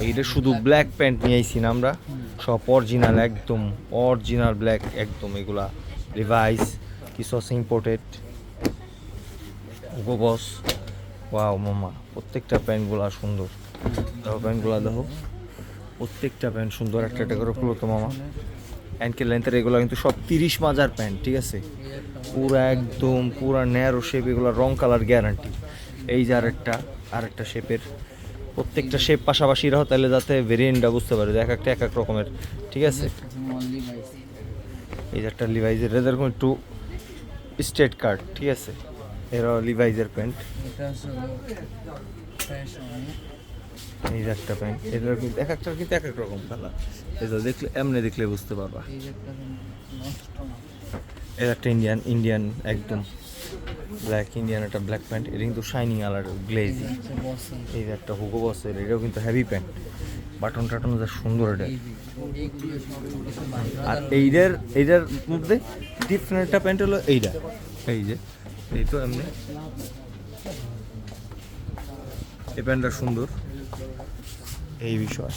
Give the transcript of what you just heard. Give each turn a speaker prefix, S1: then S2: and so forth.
S1: এইটা শুধু black pant নিয়ে আইছি না আমরা, সব অরিজিনাল, একদম অরিজিনাল ব্ল্যাক একদম। এগুলা লিভাইস, কিছু আছে ইম্পোর্টেড, হুগো বস। ওয়াও মামা, প্রত্যেকটা প্যান্টগুলা সুন্দর। দেখো প্যান্টগুলা দেখো, প্রত্যেকটা প্যান্ট সুন্দর, একটা একটা করে খুলো তো মামা। অ্যাঙ্কেল লেন্থের এগুলো কিন্তু সব 30 মাজার প্যান্ট, ঠিক আছে, পুরা একদম পুরা ন্যারো শেপ, এগুলো রং কালার গ্যারান্টি। এই যে আরেকটা শেপের, প্রত্যেকটা শেপ পাশাপাশি রাখো তাহলে যাতে ভেরিয়েন্টটা বুঝতে পারে, এক একটা এক এক রকমের, ঠিক আছে। এই যে একটা লিভাইজের, এরকম একটু স্ট্রেট কাট, ঠিক আছে, এরা লিভাইজের প্যান্ট। এই যে একটা প্যান্ট, এটার কিন্তু এক একটার কিন্তু এক এক রকম কালার, এটা দেখলে এমনি দেখলে বুঝতে পারবা। এর একটা ইন্ডিয়ান একদম ব্ল্যাক ইন্ডিয়ান একটা ব্ল্যাক প্যান্ট, এটা কিন্তু শাইনিং কালার গ্লেজি। এই যে একটা হুগো বসের, এটাও কিন্তু হেভি প্যান্ট, বাটন টাটন যা সুন্দর এটা। আর এইটার মধ্যে ডিফারেন্ট একটা প্যান্ট হলো এইটা, এই যে এই তো এমনি এই প্যান্টটা সুন্দর, এই বিষয়।